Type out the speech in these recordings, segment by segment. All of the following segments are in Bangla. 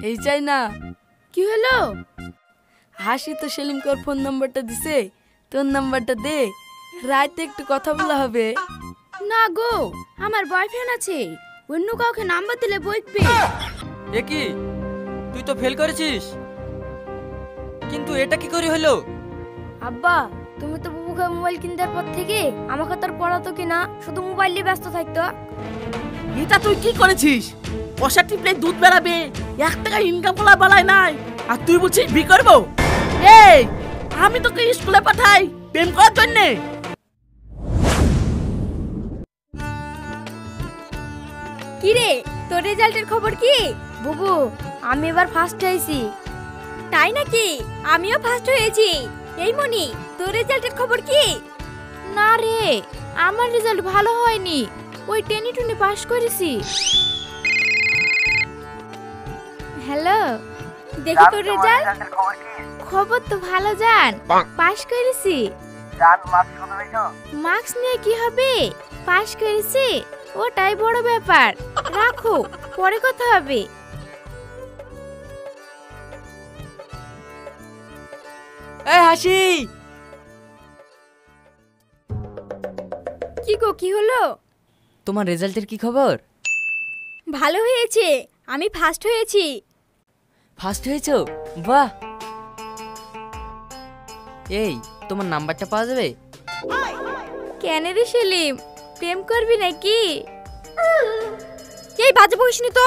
এই চাই না। কি হলো? হাসি তো সেলিমকে ওর ফোন নাম্বারটা দিছে, তোর নাম্বারটা দে, রাতে একটু কথা বলা হবে। না গো, আমার বয়ফ্রেন্ড আছে, অন্য কাউকে নাম্বার দিলে বইকবে। এ কি, তুই তো ফেল করেছিস, কিন্তু এটা কি করে হলো? আব্বা, তুমি তো বুবুকে মোবাইল কিনবার পর থেকে আমাকে তোর পড়াতো কিনা, শুধু মোবাইল নিয়ে ব্যস্ত থাকতো। এটা তুই কি করেছিস? পয়সা টিপলে দুধ বেরাবে, 1 টাকা ইনকাম করা বালাই নাই, আর তুই বলছিস বি করবো? এই, আমি তোকে স্কুলে পাঠাই প্রেম করার জন্যে। কি রে, তোর রেজাল্টের খবর কি? বুবু, আমি এবার ফার্স্ট হয়েছি। তাই নাকি? আমিও ফার্স্ট হয়েছি। এই মনি, তোর রেজাল্টের খবর কি? না রে, আমার রেজাল্ট ভালো হয়নি, ওই টেনে টুনে পাস করেছি। হ্যালো, দেখি তোর রেজাল্ট। খবর তো ভালো জান, পাস করেছি। মার্কস নিয়ে কি হবে, পাস করেছি, ওটাই বড় ব্যাপার। রাখো, পরে কথা হবে। এই হাসি, কি গো, কি হলো? তোমার রেজাল্টের কি খবর? ভালো হয়েছে, আমি ফার্স্ট হয়েছি। ফার্স্ট হয়েছো? বাহ। এই, তোমার নাম্বারটা পাওয়া যাবে? কেন রে সেলিম, প্রেম করবি নাকি? এই বাজে বসনি তো।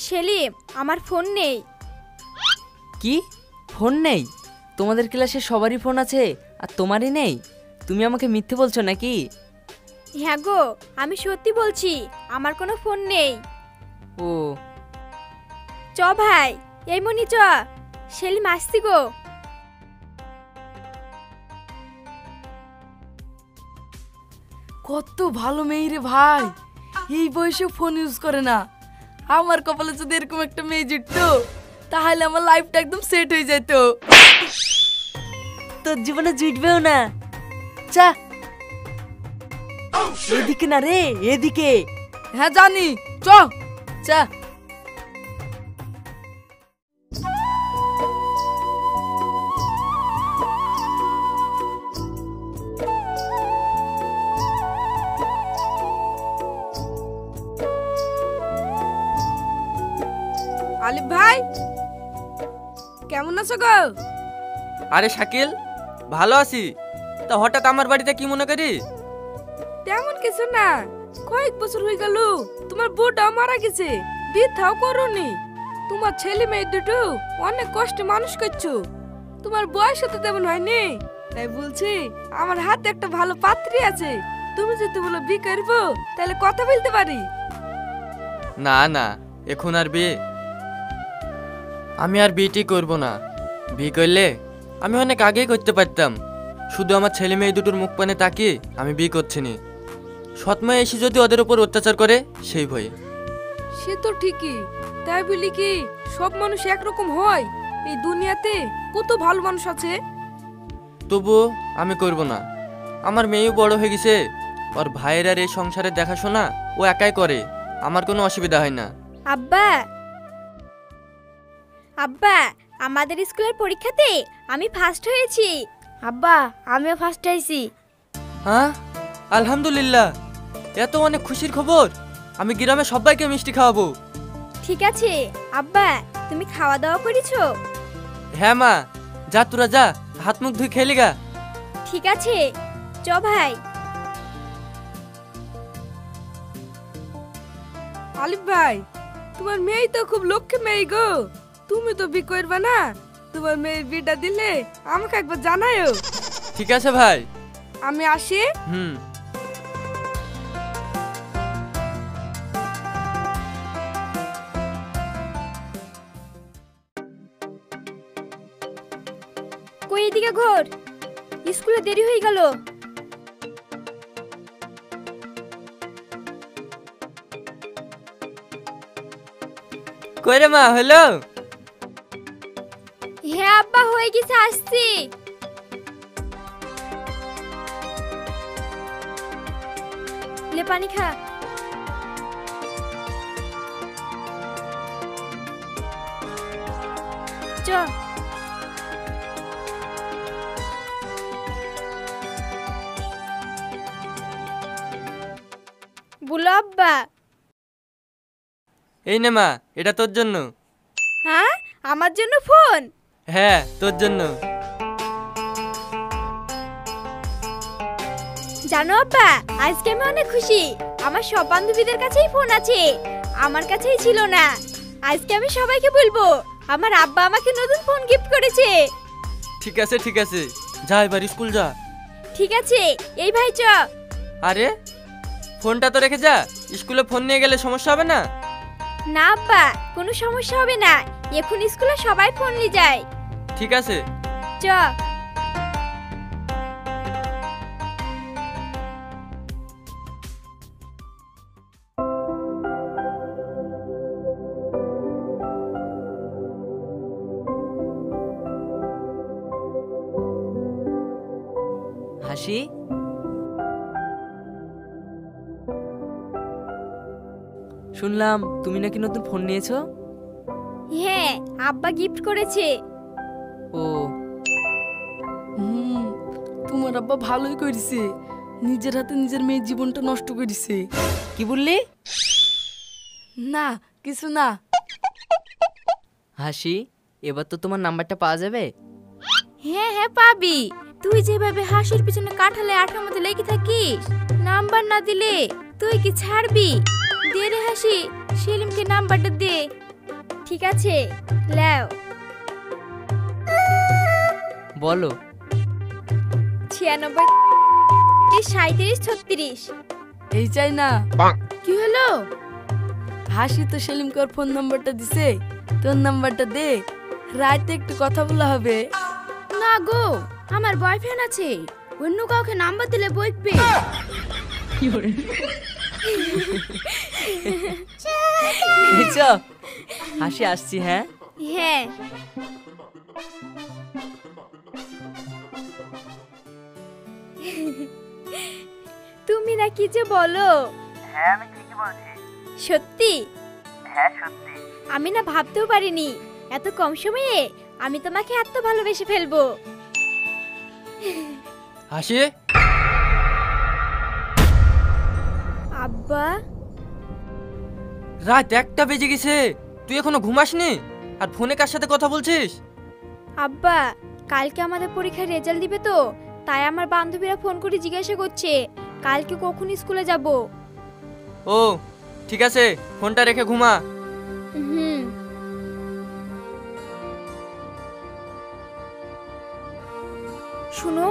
সেলিম, আমার ফোন নেই। কি, ফোন নেই? তোমাদের ক্লাসে সবারই ফোন আছে আর তোমারই নেই? তুমি আমাকে মিথ্যে বলছো নাকি? হ্যাঁ গো, আমি সত্যি বলছি, আমার কোনো ফোন নেই। ও, চ ভাই, এই মনি চ, সেলিম আসছি গো। কত ভালো মেয়ে রে ভাই, এই বয়সে ফোন ইউজ করে না। আমার কপালে যদি এরকম একটা মেয়ে জুটতো, তাহলে আমার লাইফটা একদম সেট হয়ে যেত। তোর জীবনে জুটবেও না। চা, এদিকে না রে, এদিকে। হ্যাঁ জানি, চ চা। আলিফ ভাই, কেমন আছো গো? আরে শাকিল, ভালো আছি। তা হঠাৎ আমার বাড়িতে কি মনে করি? তেমন কিছু না, কয়েক বছর হয়ে গেল তোমার বউটা মারা গেছে, বিথাও করনি। তোমার ছেলে মেয়ে দুটো অনেক কষ্টে মানুষ করছো, তোমার বয়স তো তেমন হয়নি। তাই বলছি, আমার হাতে একটা ভালো পাত্রী আছে, তুমি যদি বলো বিয়ে করবো তাহলে কথা বলতে পারি। না না, এখন আর বিয়ে, আমি আর বিয়েটি করব না। বিয়ে করলে আমি অনেক আগেই করতে পারতাম, শুধু আমার ছেলে মেয়ে দুটোর মুখ পানে তাকিয়ে আমি বিয়ে করছি না। সৎমায় এসে যদি ওদের উপর অত্যাচার করে সেই ভয়ে। সে তো ঠিকই, তাই বলি কি সব মানুষ একরকম হয়? এই দুনিয়াতে কত ভালো মানুষ আছে। তবুও আমি করব না। আমার মেয়েও বড় হয়ে গেছে, ওর ভাইয়ের আর এই সংসারের দেখাশোনা ও একাই করে, আমার কোনো অসুবিধা হয় না। আব্বা, আব্বা, আমাদের স্কুলের পরীক্ষাতে আমি ফার্স্ট হয়েছি। আব্বা, আমিও ফার্স্ট হয়েছি। হ্যাঁ, আলহামদুলিল্লাহ, এত অনেক খুশির খবর। আমি গ্রামে সবাইকে মিষ্টি খাওয়াবো। ঠিক আছে আব্বা, তুমি খাওয়া দাওয়া করেছো? হ্যাঁ মা, যা তোরা যা, হাত মুখ ধুই খেলি গা। ঠিক আছে, চ ভাই। আলিফ ভাই, তোমার মেয়ে তো খুব লক্ষ্মী মেয়ে গো, তুমি তো বিয়ে করবে না, তোমার মেয়ের বিয়েটা দিলে আমাকে একবার জানায়ও। ঠিক আছে ভাই, আমি আসি। কই এদিকে ঘোর, স্কুলে দেরি হয়ে গেল। কই রে মা, হলো? হ্যাঁ আব্বা, হয়ে গেছে, আসছি। লে পানি খা। চ। বলো আব্বা। এই নে মা, এটা তোর জন্য। হ্যাঁ, আমার জন্য ফোন? হ্যাঁ, তোর জন্য। জানো আব্বা, আজকে আমি অনেক খুশি। আমার সব বান্ধবীদের কাছেই ফোন আছে, আমার কাছেই ছিল না। আজকে আমি সবাইকে বলবো আমার আব্বা আমাকে নতুন ফোন গিফট করেছে। ঠিক আছে ঠিক আছে, যা এবার স্কুল যা। ঠিক আছে, এই ভাই চ। আরে ফোনটা তো রেখে যা, স্কুলে ফোন নিয়ে গেলে সমস্যা হবে না? না আব্বা, কোনো সমস্যা হবে না, এখন স্কুলে সবাই ফোন নিয়ে যায়। ঠিক আছে। চ। হাসি, শুনলাম তুমি নাকি নতুন ফোন নিয়েছো? হ্যাঁ, আব্বা গিফট করেছে। ও, তোমার আব্বা ভালোই করেছে, নিজের হাতে নিজের মেয়ের জীবনটা নষ্ট করেছে। কি বললি? না কিছু না। হাসি, এবার তো তোমার নাম্বারটা পাওয়া যাবে? হ্যাঁ হ্যাঁ পাবি। তুই যেভাবে হাসির পিছনে কাঠালে আঠার মধ্যে লেগে থাকিস, নাম্বার না দিলে তুই কি ছাড়বি? দে রে হাসি, সেলিমকে নাম্বারটা দে। ঠিক আছে, লাও। বলো। 96 37 36। এই চাই না। কি হলো? হাসি তো সেলিমকে ওর ফোন নাম্বারটা দিছে, তোর নাম্বারটা দে, রাতে একটু কথা বলা হবে। না গো, আমার বয়ফ্রেন্ড আছে, অন্য কাউকে নাম্বার দিলে বইকবে। বুঝছো? হাসি, আসছি। হ্যাঁ হ্যাঁ। তুমি না কি যে বলো? হ্যাঁ আমি ঠিকই বলছি। সত্যি? হ্যাঁ সত্যি। আমি না ভাবতেও পারিনি এত কম সময়ে আমি তোমাকে এত ভালোবেসে ফেলবো। হাসি, আব্বা, রাত 1টা বেজে গেছে, তুই এখনো ঘুমাসনি আর ফোনে কার সাথে কথা বলছিস? আব্বা কালকে আমাদের পরীক্ষার রেজাল্ট দিবে তো, তাই আমার বান্ধবীরা ফোন করে জিজ্ঞাসা করছে কালকে কখন স্কুলে যাব। ও ঠিক আছে, ফোনটা রেখে ঘুমা। হুম। শুনো,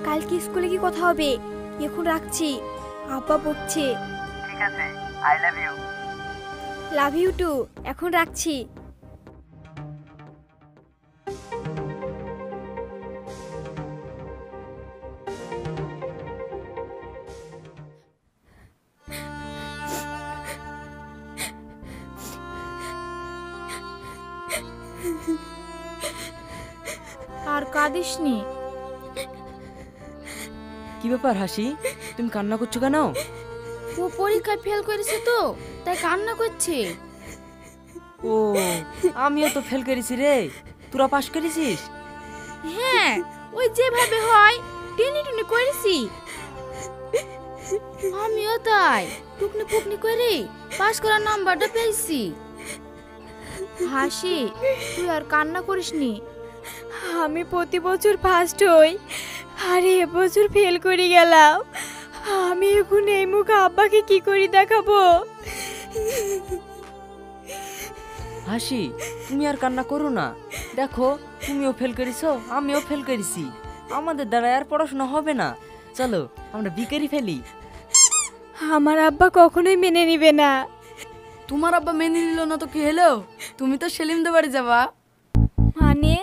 কালকে স্কুলে কি কথা হবে? এখন রাখছি, আব্বা বকছে। ঠিক আছে, I love you. Love you too. এখন রাখছি। আর কাঁদিসনি। কি ব্যাপার হাসি, তুমি কান্না করছো কেন? ও পরীক্ষায় ফেল করেছে তো, তাই কান্না করছে। ও, আমিও তো ফেল করেছি রে, তোরা পাস করেছিস? হ্যাঁ, ওই যেভাবে হয় টেনে টুনি করেছি। আমিও তাই টুকনি ফুকনি করে পাস করার নাম্বারটা পেয়েছি। হাসি, তুই আর কান্না করিসনি। আমি প্রতি বছর ফার্স্ট হই, আর এবছর ফেল করে গেলাম। আমি এখন এই মুখ আব্বাকে কি করে দেখাবো? হাসি, তুমি আর কান্না করো না, দেখো তুমিও ফেল করেছো, আমিও ফেল করেছি, আমাদের দ্বারা আর পড়াশোনা হবে না, চলো আমরা বিকেরি ফেলি। আমার আব্বা কখনোই মেনে নিবে না। তোমার আব্বা মেনে নিল না তো কি হলো? তুমি তো সেলিমদের বাড়ি যাবা। মানে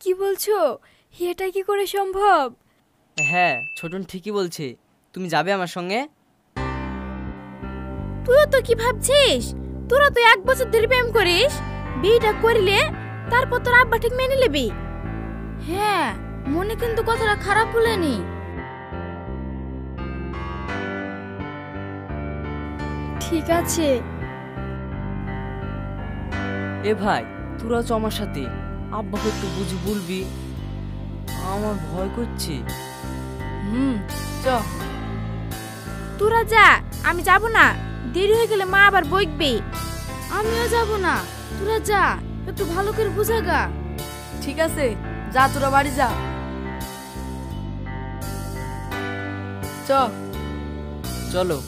কি বলছো? এটা কি করে সম্ভব? হ্যাঁ, ছোটন ঠিকই বলছে, তুমি যাবে আমার সঙ্গে? তুইও তো কি ভাবছিস? তোরা তো 1 বছর ধরে প্রেম করিস, বিয়েটা করলে তারপর তোর আব্বা ঠিক মেনে নেবে। হ্যাঁ, মনে কিন্তু কথাটা খারাপ বলেনি। ঠিক আছে। এ ভাই, তোরাও চ আমার সাথে, আব্বাকে একটু বুঝি বলবি, আমার ভয় করছে। চ। তোরা যা, আমি যাব না। দেরি হয়ে গেলে মা আবার বকবে। আমিও যাব না, তোরা যা, একটু ভালো করে বুঝাগা। ঠিক আছে, যা তোরা বাড়ি যা। চ। চলো।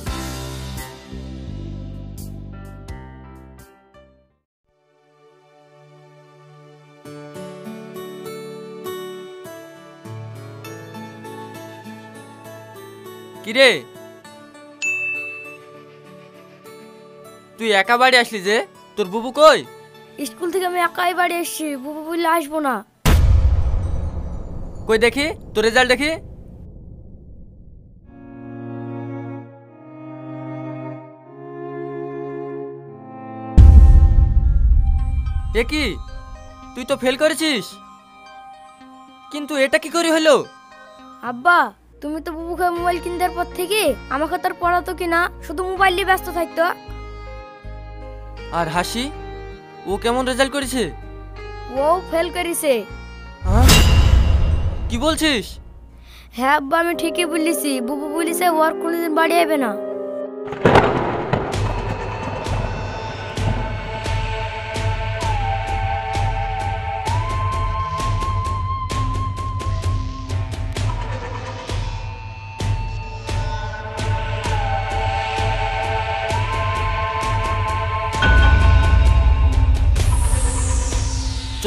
কিরে, তুই একা বাড়ি আসলি যে? তোর বুবু কই? স্কুল থেকে আমি একাই বাড়ি এসেছি, বুবু বললে আসবো না। কই দেখি তোর রেজাল্ট দেখি। এ কি, তুই তো ফেল করেছিস, কিন্তু এটা কি করে হলো? আব্বা, তুমি তো বুবুকে মোবাইল কিনবার পর থেকে আমাকে তার পড়াতো কিনা, শুধু মোবাইল নিয়ে ব্যস্ত থাকতো। আর হাসি, ও কেমন রেজাল্ট করেছে? ও ফেল করেছে। হ্যাঁ? কি বলছিস? হ্যাঁ আব্বা, আমি ঠিকই বলেছি। বুবু বলেছে ওর কোনোদিন বাড়ি আসবে না।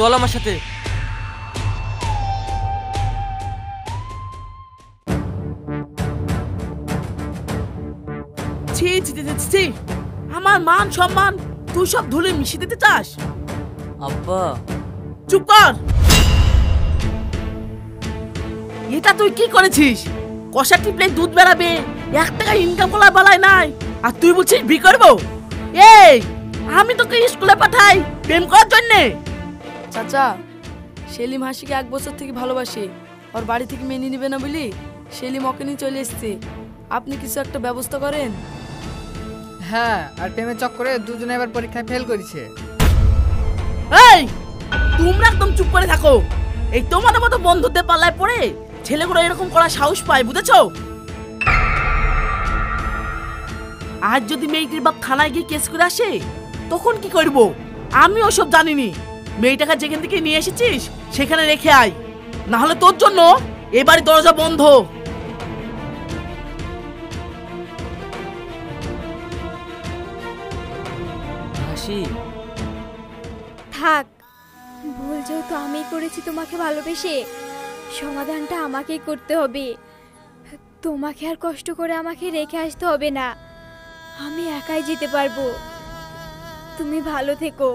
চল আমার সাথে। ছি ছি ছি, ছি, ছি। আমার মান সম্মান তুই সব ধুলে মিশিয়ে দিতে চাস? আব্বা, চুপ কর। এটা তুই কি করেছিস? কষা টিপলে দুধ বেরাবে, 1 টাকা ইনকাম করার বেলায় নাই, আর তুই বলছিস বি করবো? এই, আমি তোকে স্কুলে পাঠাই প্রেম করার জন্যে? চাচা, সেলিম হাসিকে 1 বছর থেকে ভালোবাসে। ওর বাড়ি থেকে মেনে নিবে না বলি সেলিম ওকে নিয়ে চলে এসছে। আপনি কিছু একটা ব্যবস্থা করেন। হ্যাঁ, আর প্রেমের চক্করে দুজনে এবার পরীক্ষায় ফেল করেছে। এই, তোমরা একদম চুপ করে থাকো। এই তোমাদের মতো বন্ধুদের পাল্লায় পড়ে ছেলেগুলো এরকম করার সাহস পায়, বুঝেছো? আজ যদি মেয়েটির বাপ থানায় গিয়ে কেস করে আসে, তখন কি করব? আমি ওসব জানিনি। মেয়েটাকে যেখান থেকে নিয়ে এসেছিস সেখানে রেখে আয়, না হলে তোর জন্য এবারে দরজা বন্ধ। হাসি, থাক, ভুল যেহেতু আমি করেছি তোমাকে ভালোবেসে, সমাধানটা আমাকেই করতে হবে। তোমাকে আর কষ্ট করে আমাকে রেখে আসতে হবে না, আমি একাই যেতে পারবো। তুমি ভালো থেকো।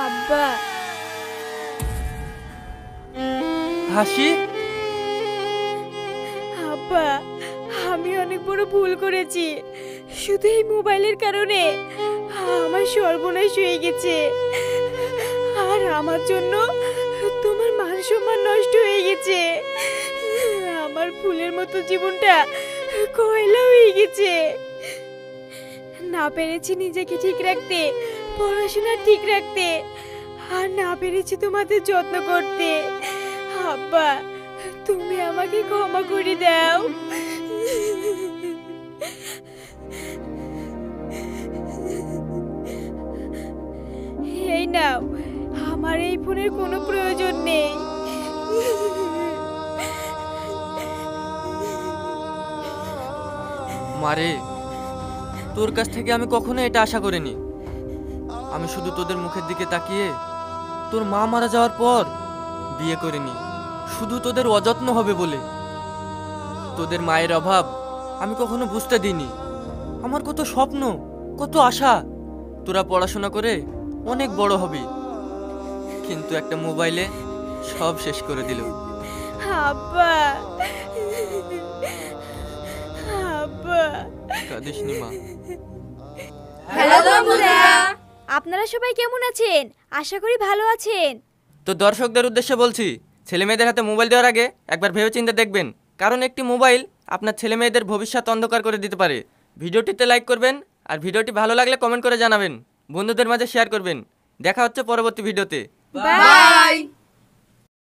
আব্বা, হাসি, আব্বা, আমি অনেক বড় ভুল করেছি। শুধু এই মোবাইলের কারণে আমার সর্বনাশ হয়ে গেছে, আর আমার জন্য তোমার মান সম্মান নষ্ট হয়ে গেছে। আমার ফুলের মতো জীবনটা কয়লা হয়ে গেছে। না পেরেছি নিজেকে ঠিক রাখতে, পড়াশোনা ঠিক রাখতে, আর না পেরেছি তোমাদের যত্ন করতে। আব্বা, তুমি আমাকে ক্ষমা করে দাও। এই নাও, আমার এই ফোনের কোনো প্রয়োজন নেই। মারে, তোর কাছ থেকে আমি কখনো এটা আশা করিনি। আমি শুধু তোদের মুখের দিকে তাকিয়ে তোর মা মারা যাওয়ার পর বিয়ে করিনি, শুধু তোদের অযত্ন হবে বলে। তোদের মায়ের অভাব আমি কখনো বুঝতে দিইনি। আমার কত স্বপ্ন, কত আশা, তোরা পড়াশোনা করে অনেক বড় হবি, কিন্তু একটা মোবাইলে সব শেষ করে দিল। আব্বা, আব্বা, কাঁদিস নি মা, হ্যালো বন্ধুরা, আপনারা সবাই কেমন আছেন? আশা করি ভালো আছেন। তো দর্শকদের উদ্দেশ্যে বলছি, ছেলে মেয়েদের হাতে মোবাইল দেওয়ার আগে একবার ভেবেচিন্তে দেখবেন, কারণ একটি মোবাইল আপনার ছেলে মেয়েদের ভবিষ্যৎ অন্ধকার করে দিতে পারে। ভিডিওটিতে লাইক করবেন, আর ভিডিওটি ভালো লাগলে কমেন্ট করে জানাবেন, বন্ধুদের মাঝে শেয়ার করবেন। দেখা হচ্ছে পরবর্তী ভিডিওতে। বাই।